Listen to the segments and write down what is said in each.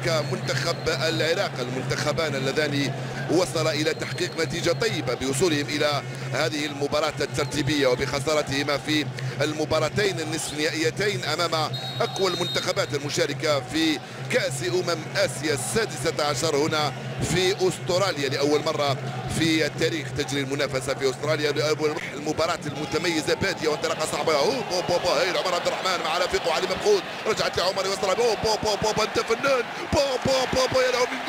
كمنتخب العراق، المنتخبان اللذان وصلا إلى تحقيق نتيجة طيبة بوصولهم إلى هذه المباراة الترتيبية وبخسارتهما في المباراتين النصف نهائيتين أمام أقوى المنتخبات المشاركة في كأس آسيا السادسة عشر هنا في أستراليا. لأول مرة في التاريخ تجري المنافسة في أستراليا. المباراة المتميزة بادية وانطلاقة صعبة. هاي عمر عبد الرحمن مع رفيقه وعلي مبخوت، رجعت لعمر يوصلها. انت فنان. يا له من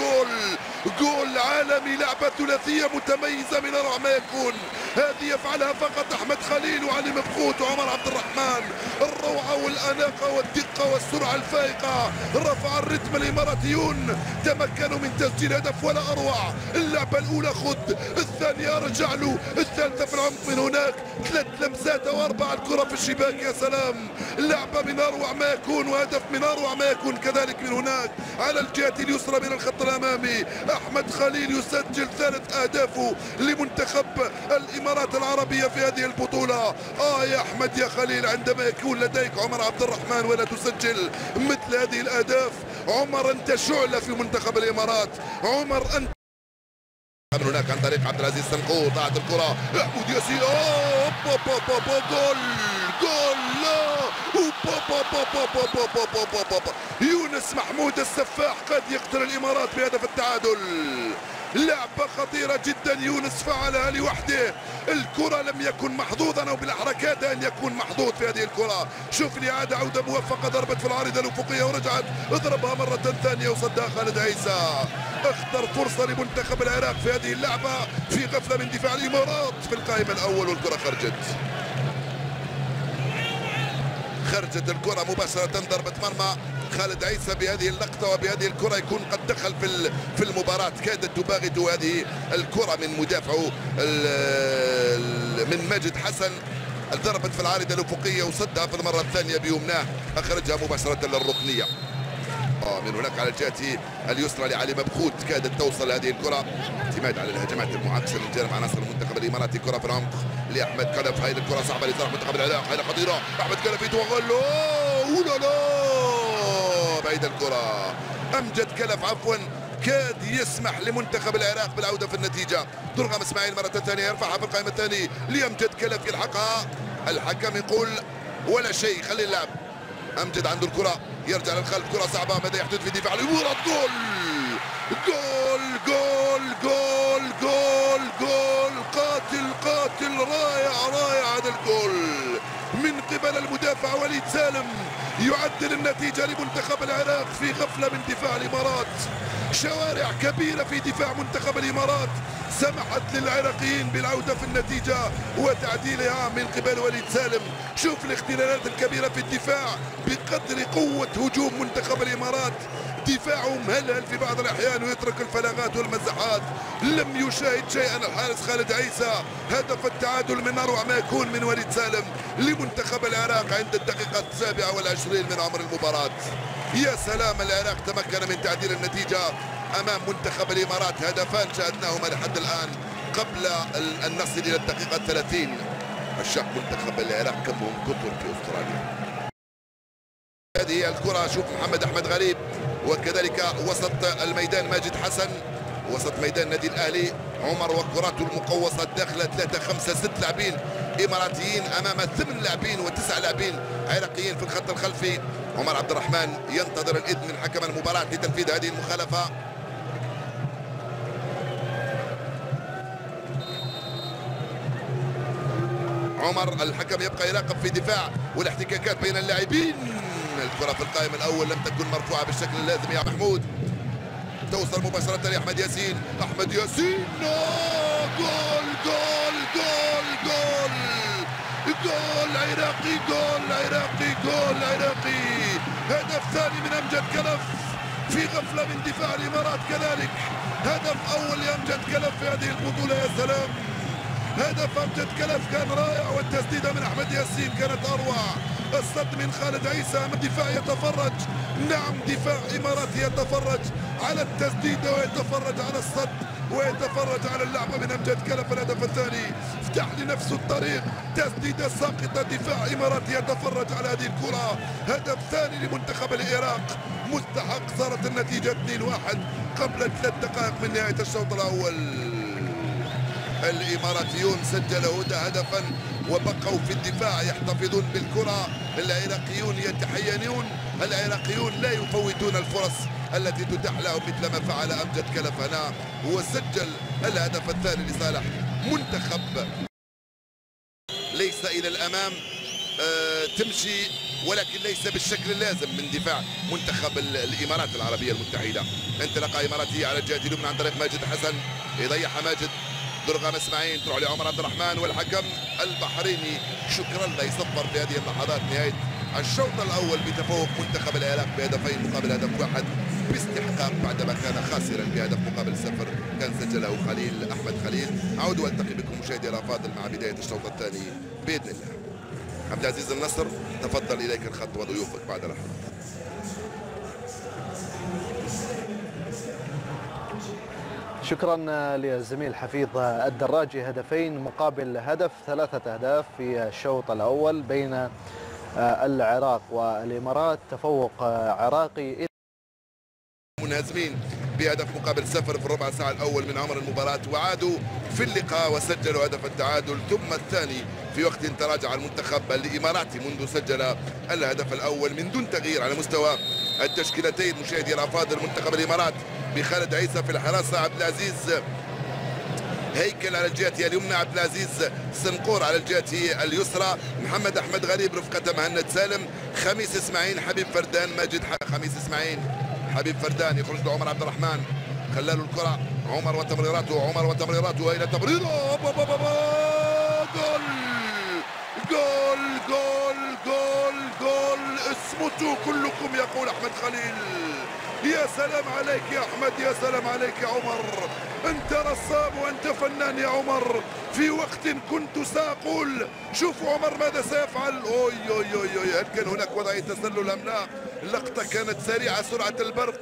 جول عالمي. لعبة ثلاثية متميزة من أروع ما يكون. هذه يفعلها فقط أحمد خليل وعلي مبخوت وعمر عبد الرحمن. الروعة والأناقة والدقة والسرعة الفائقة. رفع الرتم الإماراتيون، تمكنوا من تسجيل هدف ولا أروع. اللعبة الأولى خد، الثانية رجع له، الثالثة في العمق من هناك، 3 لمسات و4 الكرة في الشباك. يا سلام، لعبة من أروع ما يكون وهدف من أروع ما يكون كذلك من هناك. على الجهة اليسرى من الخط الأمامي أحمد خليل يسجل 3 أهدافه لمنتخب الإمارات العربية في هذه البطولة. يا أحمد يا خليل، عندما يكون لديك عمر عبد الرحمن ولا تسجل مثل هذه الأهداف. عمر أنت شعلة في منتخب الإمارات. عمر أنت من هناك عن طريق عبد العزيز سنقور. ضاعت الكرة محمود ياسين. جول لا. يونس محمود السفاح قد يقتل الإمارات بهدف التعادل. لعبة خطيرة جدا يونس فعلها لوحده. الكرة لم يكن محظوظا او بالحركات ان يكون محظوظ في هذه الكرة. شوف الإعادة، عودة موفقة، ضربت في العارضة الأفقية ورجعت، اضربها مرة ثانية وصدها خالد عيسى. اختر فرصة لمنتخب العراق في هذه اللعبة في غفلة من دفاع الإمارات في القائمة الأول، والكرة خرجت الكرة مباشرة. ضربة مرمى خالد عيسى بهذه اللقطة وبهذه الكرة يكون قد دخل في المباراة. كادت تباغت هذه الكرة من مدافعه من ماجد حسن. ضربت في العارضة الأفقية وصدها في المرة الثانية بيمناه، أخرجها مباشرة للركنية. من هناك على الجهة اليسرى لعلي مبخوت، كادت توصل هذه الكرة. اعتماد على الهجمات المعاكسة من جانب عناصر المنتخب الإماراتي. كرة في العمق لأحمد كلف. هاي الكرة صعبة لصالح منتخب العراق، هاي خطيرة. أحمد كلف يتوغل. بعيد الكرة. أمجد كلف عفوا كاد يسمح لمنتخب العراق بالعودة في النتيجة. درغم اسماعيل مرة ثانية يرفعها في القائمة الثانية لأمجد كلف يلحقها. الحكم يقول ولا شيء، خلي اللعب. أمجد عنده الكرة، يرجع للخلف، كرة صعبة، ماذا يحدث في دفاع الإمارات؟ جول قاتل رائع هذا الجول من قبل المدافع وليد سالم، يعدل النتيجة لمنتخب العراق في غفلة من دفاع الإمارات. شوارع كبيرة في دفاع منتخب الإمارات سمحت للعراقيين بالعودة في النتيجة وتعديلها من قبل وليد سالم. شوف الاختلالات الكبيرة في الدفاع بقدر قوة هجوم منتخب الإمارات. دفاعه مهلهل في بعض الأحيان ويترك الفلاغات والمزحات. لم يشاهد شيئا الحارس خالد عيسى. هدف التعادل من أروع ما يكون من وليد سالم لمنتخب العراق عند الدقيقة 27 من عمر المباراة. يا سلام، العراق تمكن من تعديل النتيجة أمام منتخب الإمارات. هدفان شاهدناهما لحد الآن قبل أن نصل إلى الدقيقة 30. عشاق منتخب العراق كم هم كثر في أستراليا. هذه الكرة، شوف محمد أحمد غريب، وكذلك وسط الميدان ماجد حسن، وسط ميدان النادي الأهلي عمر وكراته المقوصة داخل 3 5 6 لاعبين إماراتيين أمام 8 لاعبين و9 لاعبين عراقيين في الخط الخلفي. عمر عبد الرحمن ينتظر الإذن من حكم المباراة لتنفيذ هذه المخالفة. عمر الحكم يبقى يراقب في دفاع والاحتكاكات بين اللاعبين. الكرة في القائم الأول لم تكن مرفوعة بالشكل اللازم يا محمود. توصل مباشرة لأحمد ياسين. أحمد ياسين جول عراقي. هدف ثاني من أمجد كلف في غفلة من دفاع الإمارات. كذلك هدف أول لأمجد كلف في هذه البطولة. يا سلام، هدف أمجد كلف كان رائع، والتسديدة من أحمد ياسين كانت أروع. الصد من خالد عيسى، الدفاع يتفرج، نعم دفاع إماراتي يتفرج على التسديدة ويتفرج على الصد ويتفرج على اللعبة من أمجد كلف. الهدف الثاني فتح لنفسه الطريق، تسديدة ساقطة، دفاع إماراتي يتفرج على هذه الكرة. هدف ثاني لمنتخب العراق مستحق، صارت النتيجة 2-1 قبل 3 دقائق من نهاية الشوط الأول. الإماراتيون سجلوا هدفا وبقوا في الدفاع يحتفظون بالكرة. العراقيون يتحينون، العراقيون لا يفوتون الفرص التي تتاح لهم مثل ما فعل أمجد كلف هنا، وسجل الهدف الثاني لصالح منتخب. ليس إلى الأمام تمشي، ولكن ليس بالشكل اللازم من دفاع منتخب الإمارات العربية المتحدة. انطلاقة إماراتية على الجهة اليمنى عن طريق ماجد حسن، يضيعها ماجد، درغام اسماعيل تروح لعمر عبد الرحمن، والحكم البحريني شكرا لا يصفر في هذه اللحظات نهاية الشوط الأول بتفوق منتخب العراق بهدفين مقابل هدف واحد باستحقاق، بعدما كان خاسرا بهدف مقابل 0 كان سجله خليل أحمد خليل. أعود وألتقي بكم مشاهدي الأفاضل مع بداية الشوط الثاني بإذن الله. عبد العزيز النصر تفضل إليك الخط وضيوفك بعد لحظات. شكرا للزميل حفيظ الدراجي. هدفين مقابل هدف، 3 أهداف في الشوط الأول بين العراق والإمارات. تفوق عراقي منهزمين بهدف مقابل 0 في الربع ساعة الأول من عمر المباراة، وعادوا في اللقاء وسجلوا هدف التعادل ثم الثاني في وقت تراجع المنتخب الإماراتي منذ سجل الهدف الأول من دون تغيير على مستوى التشكيلتين. مشاهدي الأفاضل، منتخب الإمارات بخالد عيسى في الحراسة، عبد العزيز هيكل على الجهة اليمنى، عبد العزيز سنقور على الجهة اليسرى، محمد أحمد غريب رفقة مهند سالم، خميس إسماعيل، حبيب فردان، ماجد خميس إسماعيل، حبيب فردان يخرج له عمر عبد الرحمن، خلاله الكرة، عمر وتمريراته، عمر وتمريراته إلى تمريره، جول جول جول جول جول، اسمتوا كلكم يقول أحمد خليل. يا سلام عليك يا أحمد، يا سلام عليك يا عمر، أنت رسام وأنت فنان يا عمر. في وقت كنت سأقول شوفوا عمر ماذا سيفعل. أوي أوي أوي أوي، هل كان هناك وضعية تسلل أم لا؟ اللقطة كانت سريعة سرعة البرق.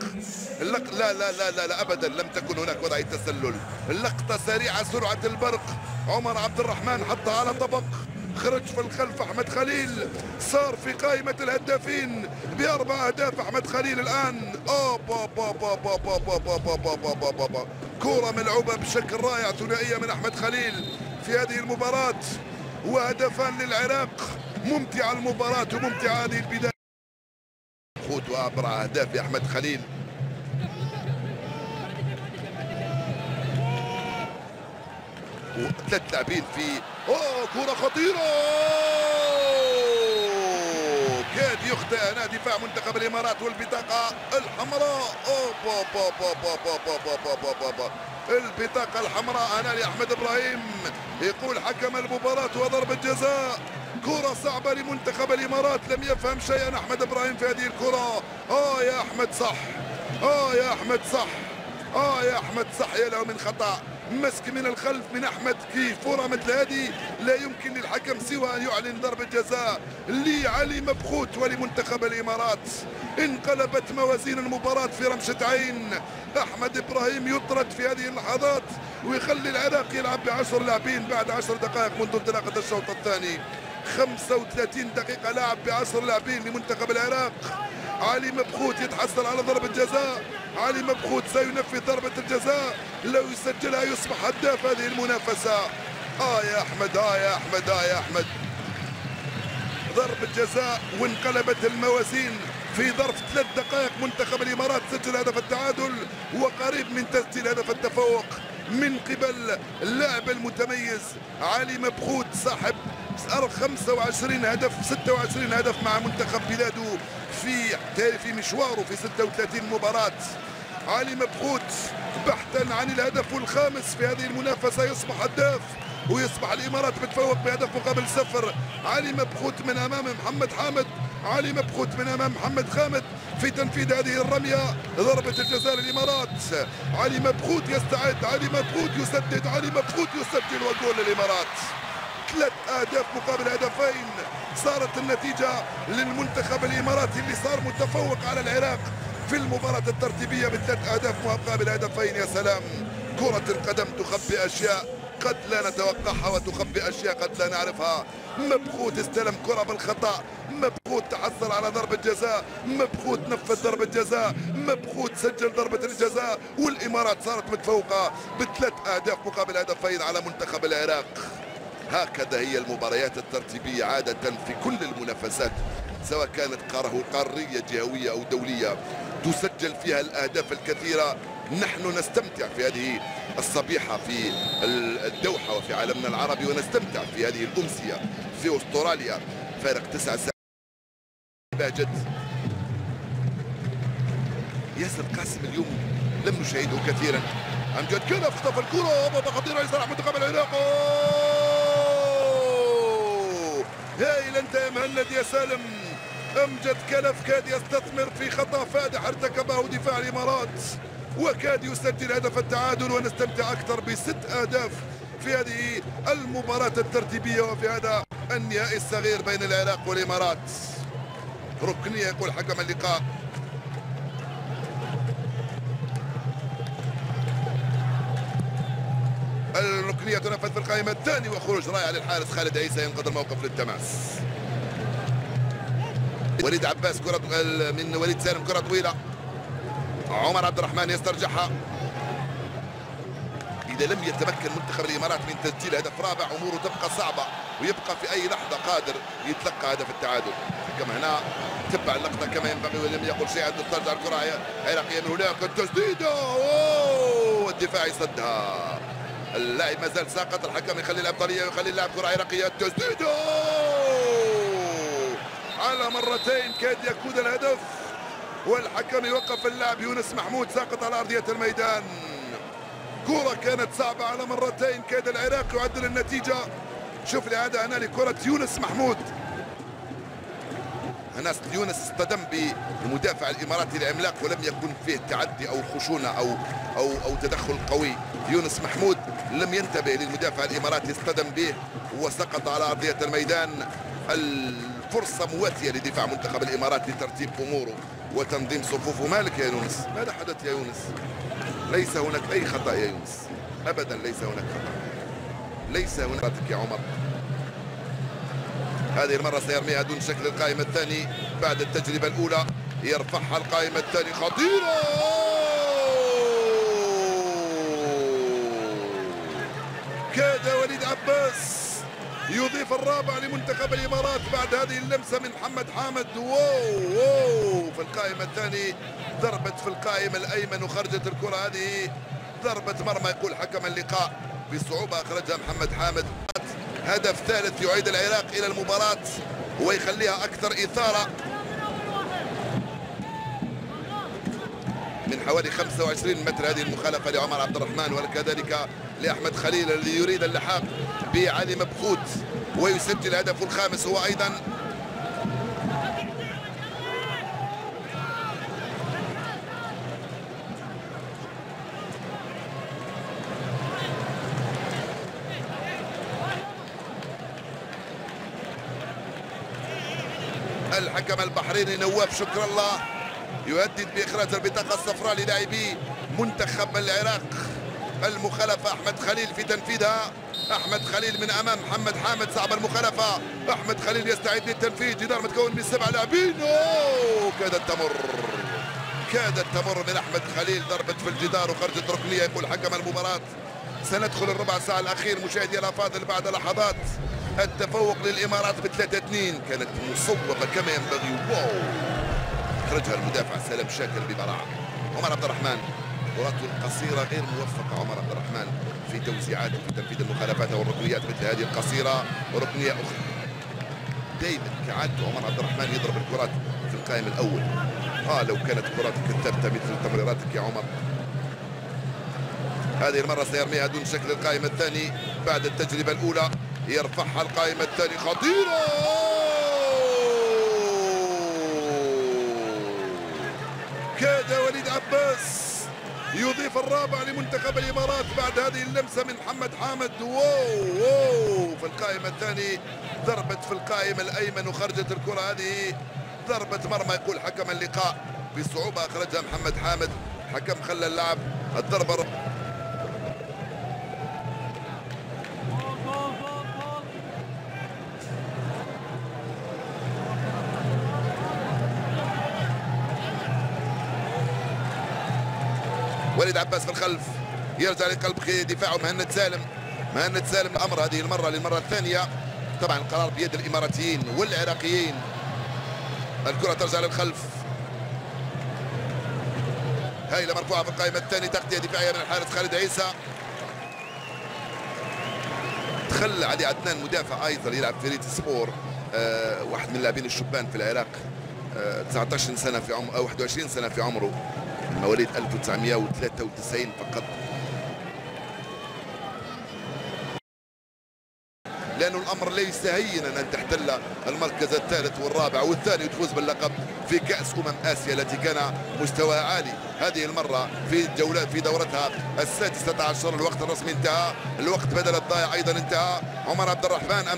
لا لا لا لا لا أبدا، لم تكن هناك وضعية تسلل، اللقطة سريعة سرعة البرق. عمر عبد الرحمن حطها على طبق، خرج في الخلف أحمد خليل، صار في قائمة الهدافين ب4 أهداف أحمد خليل الآن. كرة ملعوبة بشكل رائع، ثنائية من أحمد خليل في هذه المباراة، وهدفان للعراق. ممتعة المباراة وممتعة هذه البداية. خوت وأبرع أهداف يا أحمد خليل. وثلاث لاعبين في كرة خطيرة، كاد يخطئ هنا دفاع منتخب الإمارات والبطاقة الحمراء. البطاقة الحمراء هنا لأحمد إبراهيم، يقول حكم المباراة وضربة جزاء. كرة صعبة لمنتخب الإمارات، لم يفهم شيئا أحمد إبراهيم في هذه الكرة. يا أحمد صح، يا أحمد صح، يا أحمد صح، يا له من خطأ، مسك من الخلف من أحمد. كي فرة مثل هذه لا يمكن للحكم سوى أن يعلن ضربة جزاء لعلي مبخوت ولمنتخب الإمارات. انقلبت موازين المباراة في رمشة عين. أحمد إبراهيم يطرد في هذه اللحظات ويخلي العراق يلعب ب10 لاعبين بعد 10 دقائق منذ انطلاقة الشوط الثاني. 35 دقيقة لعب ب10 لاعبين لمنتخب العراق. علي مبخوت يتحصل على ضربة جزاء، علي مبخوت سينفذ ضربة الجزاء، لو يسجلها يصبح هداف هذه المنافسة. يا أحمد، يا أحمد، يا أحمد، ضربة جزاء وانقلبت الموازين في ظرف 3 دقائق. منتخب الإمارات سجل هدف التعادل وقريب من تسجيل هدف التفوق من قبل اللاعب المتميز علي مبخوت، صاحب 25 هدف 26 هدف مع منتخب بلاده في مشواره في 36 مباراة. علي مبخوت بحثا عن الهدف الخامس في هذه المنافسة يصبح هداف ويصبح الإمارات بتفوق بهدف مقابل 0. علي مبخوت من أمام محمد حامد، علي مبخوت من أمام محمد خامد في تنفيذ هذه الرمية، ضربة الجزاء للإمارات. علي مبخوت يستعد، علي مبخوت يسدد، علي مبخوت يسجل وجول للإمارات. 3 أهداف مقابل هدفين، صارت النتيجة للمنتخب الإماراتي اللي صار متفوق على العراق في المباراة الترتيبية ب3 أهداف مقابل هدفين. يا سلام، كرة القدم تخبي أشياء قد لا نتوقعها وتخبي أشياء قد لا نعرفها. مبخوت استلم كرة بالخطأ، مبخوت تحصل على ضربة جزاء، مبخوت نفذ ضربة جزاء، مبخوت سجل ضربة الجزاء، والإمارات صارت متفوقة ب3 أهداف مقابل هدفين على منتخب العراق. هكذا هي المباريات الترتيبية عادة في كل المنافسات، سواء كانت قارية جهوية أو دولية، تسجل فيها الأهداف الكثيرة. نحن نستمتع في هذه الصبيحة في الدوحة وفي عالمنا العربي، ونستمتع في هذه الأمسية في أستراليا. فارق 9 ساعات. باجد ياسر قاسم اليوم لم نشاهده كثيرا. أمجد كلف اخطف الكرة، ضربة خطيرة لصالح منتخب العراق. هايل أنت يا مهند يا سالم. أمجد كلف كاد يستثمر في خطأ فادح ارتكبه دفاع الإمارات، وكاد يسجل هدف التعادل، ونستمتع أكثر ب6 أهداف في هذه المباراة الترتيبية وفي هذا النهائي الصغير بين العراق والإمارات. ركنية يقول حكم اللقاء. الركنية تنفذ في القائمة الثانية، وخروج رائع للحارس خالد عيسى ينقذ الموقف للتماس. وليد عباس كرة من وليد سالم، كرة طويلة، عمر عبد الرحمن يسترجعها. إذا لم يتمكن منتخب الإمارات من تسجيل هدف رابع أموره تبقى صعبة، ويبقى في أي لحظة قادر يتلقى هدف التعادل. كما هنا تبع اللقطة كما ينبغي ولم يقل شيء. عند ترجع الكرة عراقية من هناك، التسديدة والدفاع يصدها. اللاعب ما زال ساقط، الحكم يخلي الأفضلية ويخلي اللاعب كرة عراقية، التسديدة على مرتين كاد يكون الهدف، والحكم يوقف اللاعب يونس محمود ساقط على أرضية الميدان. كرة كانت صعبة على مرتين، كاد العراق يعدل النتيجة. شوف لهذا هنا لكرة يونس محمود. هنا يونس اصطدم بالمدافع الإماراتي العملاق ولم يكن فيه تعدي أو خشونة أو تدخل قوي. يونس محمود لم ينتبه للمدافع الإماراتي، اصطدم به وسقط على أرضية الميدان. الفرصة مواتية لدفاع منتخب الإمارات لترتيب أموره وتنظيم صفوفه. مالك يا يونس؟ ماذا حدث يا يونس؟ ليس هناك أي خطأ يا يونس، أبدا ليس هناك خطأ، ليس هناك يا عمر. هذه المرة سيرميها دون شكل القائمة الثاني بعد التجربة الأولى، يرفعها القائمة الثاني، خطيرة. كاد وليد عباس يضيف الرابع لمنتخب الإمارات بعد هذه اللمسة من محمد حامد. واو في القائمة الثاني، ضربت في القائمة الأيمن وخرجت الكرة. هذه ضربة مرمى يقول حكم اللقاء، بصعوبة أخرجها محمد حامد. هدف ثالث يعيد العراق إلى المباراة ويخليها أكثر إثارة. من حوالي 25 متر هذه المخالفة لعمر عبد الرحمن وكذلك لأحمد خليل الذي يريد اللحاق بعلي مبخوت ويسجل هدفه الخامس هو أيضا. الحكم البحريني نواف شكر الله يهدد بإخراج البطاقة الصفراء للاعبي منتخب العراق. المخالفة أحمد خليل في تنفيذها، أحمد خليل من أمام محمد حامد صعب المخالفة. أحمد خليل يستعد للتنفيذ، جدار متكون من 7 لاعبين. كادت تمر من أحمد خليل، ضربت في الجدار وخرجت ركنية. يقول حكم المباراة سندخل الربع ساعة الأخير مشاهدي الأفاضل بعد لحظات. التفوق للإمارات ب3-2 كانت مصوبة كما ينبغي. واو خرجها المدافع سالم شاكر ببراعة. عمر عبد الرحمن كرته القصيرة غير موفقة. عمر عبد الرحمن في توزيعاته في تنفيذ المخالفات والركنيات مثل هذه القصيرة. وركنية أخرى دائما كعادته عمر عبد الرحمن يضرب الكرات في القائم الأول. لو كانت كراتك الثابتة مثل تمريراتك يا عمر. هذه المرة سيرميها دون شكل القائمة الثاني بعد التجربة الأولى، يرفعها القائمة الثاني، خطيرة. كاد وليد عباس يضيف الرابع لمنتخب الإمارات بعد هذه اللمسة من محمد حامد. واو في القائمة الثاني ضربت في القائمة الأيمن وخرجت الكرة. هذه ضربة مرمى يقول حكم اللقاء، بصعوبة أخرجها محمد حامد. حكم خلى اللعب الضربة. وليد عباس في الخلف يرجع لقلب دفاعه مهند سالم. مهند سالم الامر هذه المره للمره الثانيه. طبعا القرار بيد الاماراتيين والعراقيين. الكره ترجع للخلف. هايله مرفوعه في القائمه الثانيه، تغطيه دفاعيه من الحارس خالد عيسى. تخلى علي عدنان مدافع ايضا يلعب في ريد سبور، واحد من اللاعبين الشبان في العراق، 19 سنه في عمره او 21 سنه في عمره، مواليد 1993 فقط. لأنه الأمر ليس هينا أن تحتل المركز الثالث والرابع والثاني وتفوز باللقب في كأس آسيا التي كان مستواها عالي. هذه المرة في دورتها السادسة عشر. الوقت الرسمي انتهى، الوقت بدل الضائع أيضا انتهى. عمر عبد الرحمن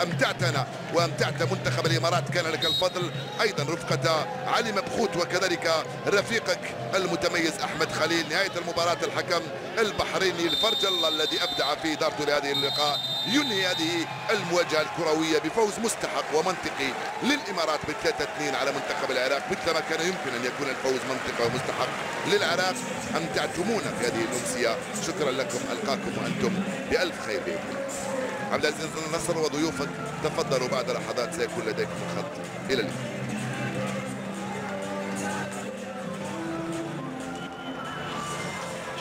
أمتعتنا وأمتعت منتخب الإمارات، كان لك الفضل. أيضا رفقة علي مبخوت وكذلك رفيقك المتميز أحمد خليل. نهاية المباراة الحكم البحريني الفرجل الذي أبدع في إدارته لهذه اللقاء ينهي هذه المواجهة الكروية بفوز مستحق ومنطقي للإمارات ب3-2 على منتخب العراق، مثل ما كان يمكن أن يكون الفوز منطقي ومستحق للعراق. أمتعتمونا في هذه الأمسية، شكرا لكم. ألقاكم وأنتم بألف خير بإذن الله. عبد العزيز النصر وضيوفك تفضلوا، بعد لحظات سيكون لديكم الخط. إلى اللقاء.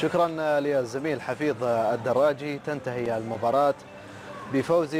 شكرا للزميل حفيظ الدراجي. تنتهي المباراة بفوز